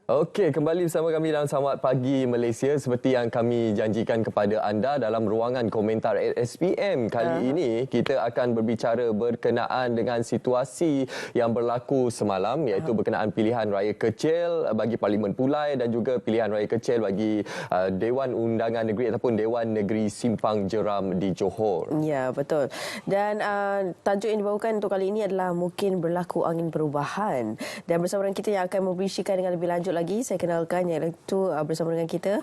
Okey, kembali bersama kami dalam Selamat Pagi Malaysia. Seperti yang kami janjikan kepada anda dalam ruangan komentar SPM. Kali ini kita akan berbicara berkenaan dengan situasi yang berlaku semalam, iaitu berkenaan pilihan raya kecil bagi Parlimen Pulai dan juga pilihan raya kecil bagi Dewan Undangan Negeri ataupun Dewan Negeri Simpang Jeram di Johor. Ya, betul. Dan tajuk yang dibawakan untuk kali ini adalah mungkin berlaku angin perubahan. Dan bersama dengan kita yang akan memberisikan dengan lebih lanjut lagi, saya kenalkan iaitu bersama dengan kita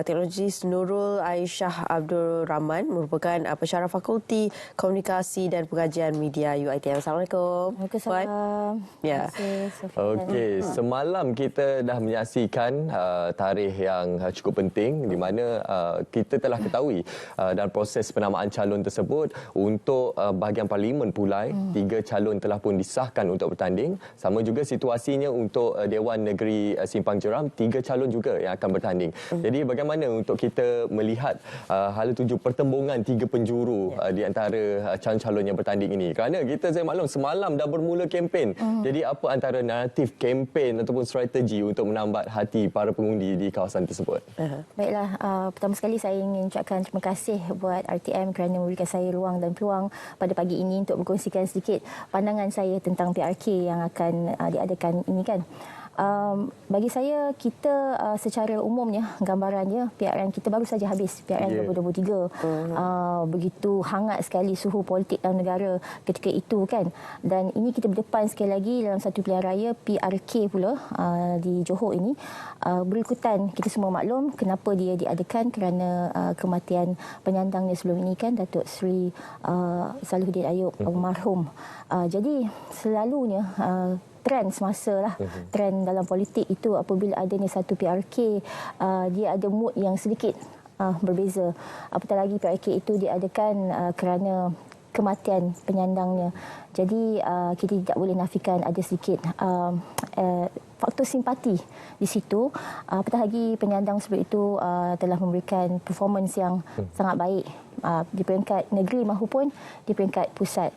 teknologis Nurul Aisyah Abdul Rahman, merupakan pensyarah Fakulti Komunikasi dan Pengajian Media UiTM. Assalamualaikum. Waalaikumsalam. Ya. Okey, semalam kita dah menyaksikan tarikh yang cukup penting di mana kita telah ketahui dalam proses penamaan calon tersebut untuk bahagian Parlimen Pulai, 3 calon telah pun disahkan untuk bertanding. Sama juga situasinya untuk Dewan Negeri Simpang Jeram, 3 calon juga yang akan bertanding. Jadi bagaimana untuk kita melihat hala tuju pertembungan 3 penjuru di antara calon-calon yang bertanding ini? Kerana saya maklum semalam dah bermula kempen. Jadi apa antara naratif kempen ataupun strategi untuk menambat hati para pengundi di kawasan tersebut? Baiklah, pertama sekali saya ingin ucapkan terima kasih buat RTM kerana memberikan saya ruang dan peluang pada pagi ini untuk berkongsikan sedikit pandangan saya tentang PRK yang akan diadakan ini kan. Bagi saya, kita secara umumnya gambarannya PRN kita baru saja habis, PRN 2023. Begitu hangat sekali suhu politik dalam negara ketika itu kan. Dan ini kita berdepan sekali lagi dalam satu pilihan raya PRK pula di Johor ini. Berikutan, kita semua maklum kenapa dia diadakan, kerana kematian penyandangnya sebelum ini kan, Datuk Seri Salihuddin Ayub almarhum. Jadi selalunya trend semasa lah, trend dalam politik itu apabila adanya satu PRK, dia ada mood yang sedikit berbeza. Apatah lagi PRK itu diadakan kerana kematian penyandangnya. Jadi kita tidak boleh nafikan ada sedikit faktor simpati di situ. Apatah lagi penyandang sebelum itu telah memberikan performance yang sangat baik di peringkat negeri maupun di peringkat pusat.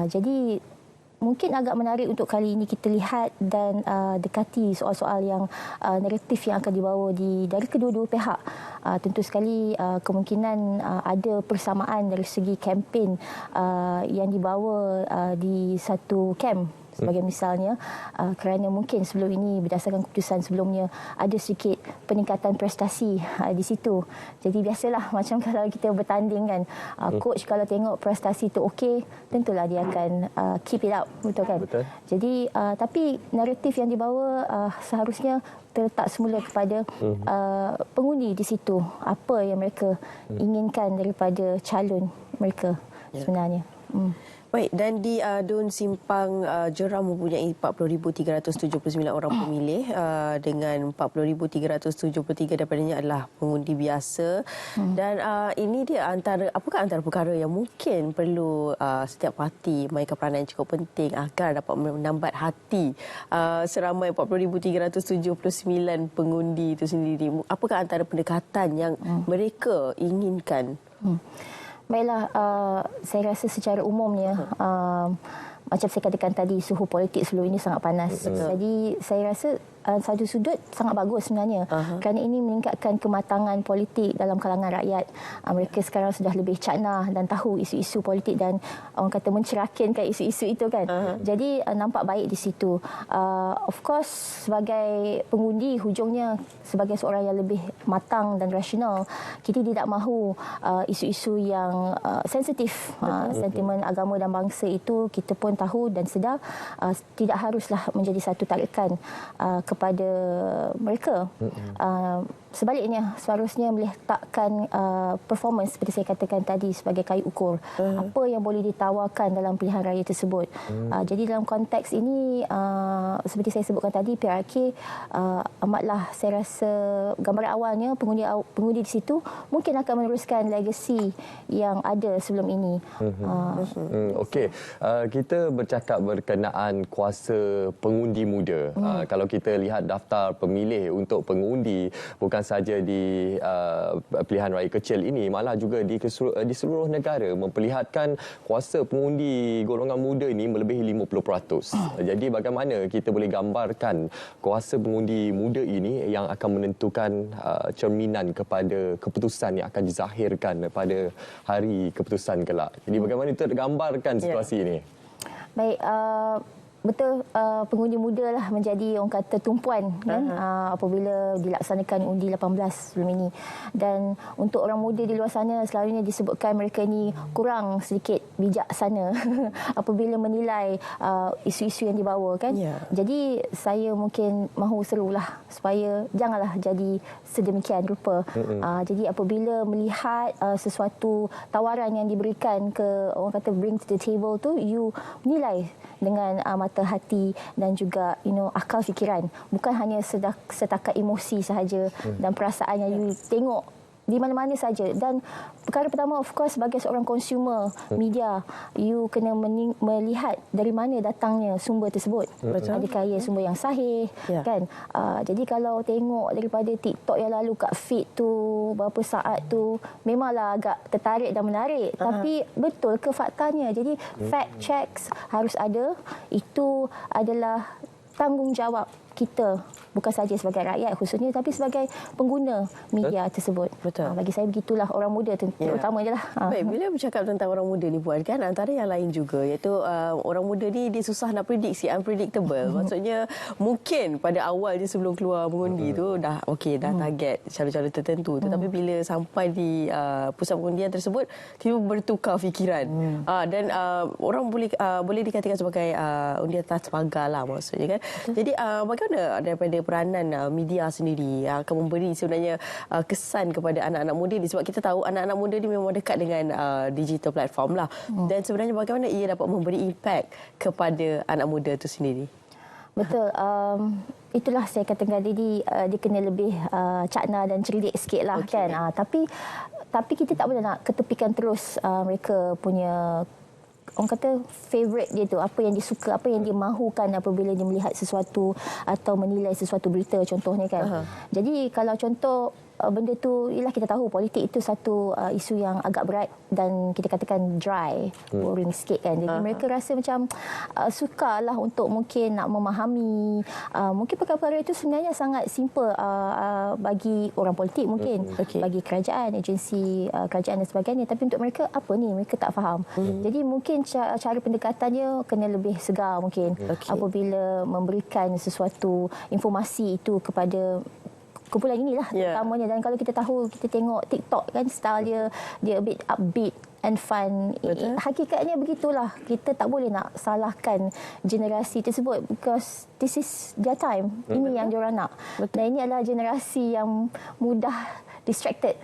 Jadi mungkin agak menarik untuk kali ini kita lihat dan dekati soal-soal yang naratif yang akan dibawa dari kedua-dua pihak. Tentu sekali kemungkinan ada persamaan dari segi kempen yang dibawa di satu kem. Sebagai misalnya, kerana mungkin sebelum ini berdasarkan keputusan sebelumnya ada sedikit peningkatan prestasi di situ. Jadi biasalah macam kalau kita bertanding kan, coach kalau tengok prestasi itu okey, tentulah dia akan keep it up, betul kan? Betul. Jadi tapi naratif yang dibawa seharusnya terletak semula kepada pengundi di situ. Apa yang mereka inginkan daripada calon mereka sebenarnya. Baik, dan di Dun Simpang Jeram mempunyai 40,379 orang pemilih, dengan 40,373 daripadanya adalah pengundi biasa. Dan ini dia apakah antara perkara yang mungkin perlu setiap parti mainkan peranan yang cukup penting agar dapat menambat hati seramai 40,379 pengundi itu sendiri. Apakah antara pendekatan yang mereka inginkan? Baiklah, saya rasa secara umumnya macam saya katakan tadi, suhu politik sebelum ini sangat panas. Jadi saya rasa satu sudut sangat bagus sebenarnya, kerana ini meningkatkan kematangan politik dalam kalangan rakyat. Mereka sekarang sudah lebih cakna dan tahu isu-isu politik dan orang kata mencerakinkan isu-isu itu kan. Jadi nampak baik di situ. Of course, sebagai pengundi, hujungnya sebagai seorang yang lebih matang dan rasional, kita tidak mahu isu-isu yang sensitif. Sentimen agama dan bangsa itu kita pun tahu dan sedar tidak haruslah menjadi satu tarikan kepada mereka. Sebaliknya, seharusnya meletakkan performance seperti saya katakan tadi sebagai kayu ukur. Apa yang boleh ditawarkan dalam pilihan raya tersebut. Jadi dalam konteks ini, seperti saya sebutkan tadi, PRK amatlah, saya rasa gambaran awalnya pengundi di situ mungkin akan meneruskan legasi yang ada sebelum ini. Okey, kita bercakap berkenaan kuasa pengundi muda. Kalau kita lihat daftar pemilih untuk pengundi, bukan saja di pilihan raya kecil ini, malah juga di seluruh negara memperlihatkan kuasa pengundi golongan muda ini melebihi 50%. Jadi bagaimana kita boleh gambarkan kuasa pengundi muda ini yang akan menentukan cerminan kepada keputusan yang akan dizahirkan pada hari keputusan kelak. Jadi bagaimana itu gambarkan situasi ini? Baik, betul, pengundi muda lah menjadi orang kata tumpuan kan apabila dilaksanakan undi 18 sebelum ini. Dan untuk orang muda di luar sana selalunya disebutkan mereka ni kurang sedikit bijaksana apabila menilai isu-isu yang dibawa kan. Jadi saya mungkin mahu serulah supaya janganlah jadi sedemikian rupa. Jadi apabila melihat sesuatu tawaran yang diberikan ke orang kata bring to the table tu, you nilai dengan mata hati dan juga akal fikiran, bukan hanya setakat emosi sahaja dan perasaan yang you tengok di mana-mana saja. Dan perkara pertama, of course, sebagai seorang consumer media, you kena melihat dari mana datangnya sumber tersebut. Adakah ia sumber yang sahih kan? Jadi kalau tengok daripada TikTok yang lalu kat feed tu berapa saat tu, memanglah agak tertarik dan menarik. Tapi betul ke faktanya? Jadi fact checks harus ada. Itu adalah tanggungjawab kita, bukan saja sebagai rakyat khususnya, tapi sebagai pengguna media tersebut. Betul. Bagi saya begitulah orang muda terutama je lah. Baik, bila bercakap tentang orang muda ni Puan, kan antara yang lain juga, iaitu orang muda ni dia susah nak prediksi, unpredictable. Maksudnya mungkin pada awal je sebelum keluar mengundi tu dah target calon-calon tertentu. Tetapi bila sampai di pusat pengundian tersebut, tiba bertukar fikiran. Dan orang boleh dikatakan sebagai undian atas pagar lah maksudnya kan. Jadi bagaimana daripada peranan media sendiri yang akan memberi sebenarnya kesan kepada anak-anak muda ni, sebab kita tahu anak-anak muda ni memang dekat dengan digital platform lah. Dan sebenarnya bagaimana ia dapat memberi impact kepada anak muda itu sendiri? Betul. Itulah saya katakan tadi, dia kena lebih cakna dan cerdik sikit lah kan. Tapi kita tak boleh nak ketepikan terus mereka punya orang kata favourite dia tu, apa yang dia suka, apa yang dia mahukan apabila dia melihat sesuatu atau menilai sesuatu berita contohnya kan. Jadi kalau contoh benda tu, ialah kita tahu politik itu satu isu yang agak berat dan kita katakan dry, boring sikit kan. Jadi mereka rasa macam sukarlah untuk mungkin nak memahami. Mungkin perkara-perkara itu sebenarnya sangat simple bagi orang politik mungkin, bagi kerajaan, agensi kerajaan dan sebagainya. Tapi untuk mereka, apa ni? Mereka tak faham. Jadi mungkin cara pendekatannya kena lebih segar mungkin apabila memberikan sesuatu informasi itu kepada kumpulan inilah terutamanya. Dan kalau kita tahu, kita tengok TikTok kan, style dia a bit upbeat and fun. Hakikatnya begitulah. Kita tak boleh nak salahkan generasi tersebut because this is their time. Ini yang diorang nak. Dan ini adalah generasi yang mudah distracted.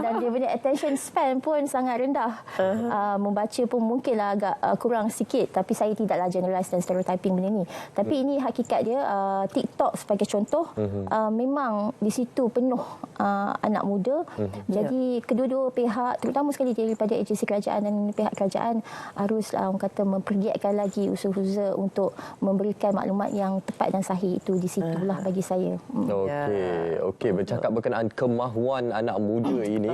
Dan dia punya attention span pun sangat rendah. Membaca pun mungkinlah agak kurang sikit, tapi saya tidaklah generalize dan stereotyping benda ni. Tapi ini hakikat dia. TikTok sebagai contoh, memang di situ penuh anak muda. Jadi kedua-dua pihak, terutama sekali daripada agensi kerajaan dan pihak kerajaan, harus orang kata mempergiatkan lagi usaha-usaha untuk memberikan maklumat yang tepat dan sahih. Itu di situlah bagi saya. Okey, bercakap berkenaan kemahuan anak muda ini,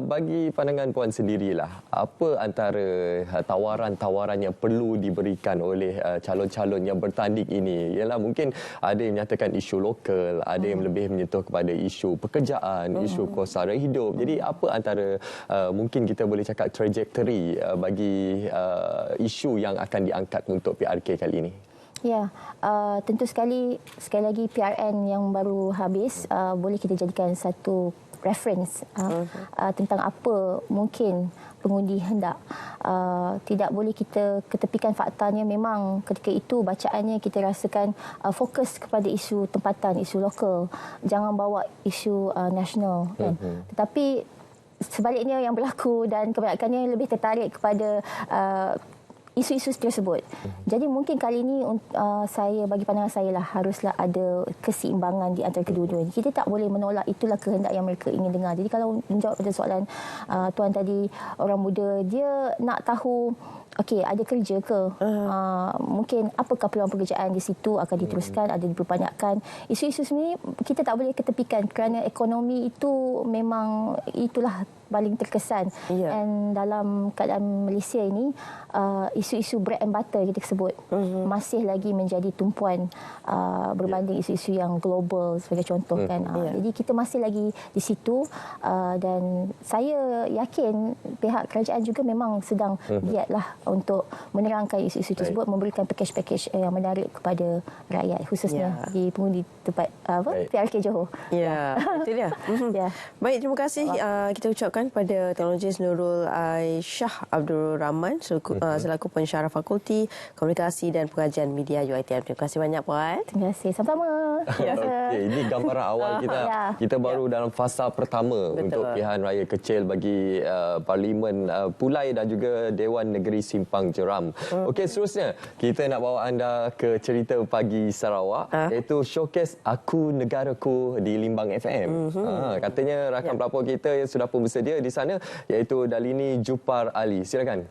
bagi pandangan Puan sendirilah, apa antara tawaran-tawaran yang perlu diberikan oleh calon-calon yang bertanding ini? Ialah mungkin ada yang menyatakan isu lokal, ada yang lebih menyentuh kepada isu pekerjaan, isu kos sara hidup. Jadi apa antara mungkin kita boleh cakap trajectory bagi isu yang akan diangkat untuk PRK kali ini? Ya, tentu sekali lagi PRN yang baru habis boleh kita jadikan satu reference tentang apa mungkin pengundi hendak. Tidak boleh kita ketepikan faktanya. Memang ketika itu bacaannya kita rasakan fokus kepada isu tempatan, isu lokal. Jangan bawa isu nasional kan. Tetapi sebaliknya yang berlaku dan kebanyakannya lebih tertarik kepada isu-isu tersebut. Jadi mungkin kali ini saya, bagi pandangan saya lah, haruslah ada keseimbangan di antara kedua-duanya. Kita tak boleh menolak, itulah kehendak yang mereka ingin dengar. Jadi kalau menjawab pada soalan Tuan tadi, orang muda dia nak tahu okey, ada kerja ke? Mungkin apakah peluang pekerjaan di situ akan diteruskan, ada diperbanyakkan. Isu-isu sendiri kita tak boleh ketepikan kerana ekonomi itu memang itulah paling terkesan. Dan dalam keadaan Malaysia ini, isu-isu bread and butter kita sebut masih lagi menjadi tumpuan berbanding isu-isu yang global sebagai contoh kan. Jadi kita masih lagi di situ dan saya yakin pihak kerajaan juga memang sedang giatlah untuk menerangkan isu-isu tersebut, memberikan pakej-pakej yang menarik kepada rakyat khususnya di pengundi tempat PRK Johor. Ya, itu dia. Baik, terima kasih kita ucapkan pada Teknologis Nurul Aisyah Abdul Rahman selaku pensyarah Fakulti Komunikasi dan Pengajian Media UiTM. Terima kasih banyak Puan. Terima kasih. Sama-sama. Okey, ini gambaran awal kita. Kita baru dalam fasa pertama untuk pilihan raya kecil bagi Parlimen Pulai dan juga Dewan Negeri Simpang Jeram. Okey, seterusnya kita nak bawa anda ke cerita pagi Sarawak iaitu showcase Aku Negaraku di Limbang FM. Katanya rakan pelapor kita yang sudah pun bersedia di sana iaitu Dalini Jupar Ali. Silakan.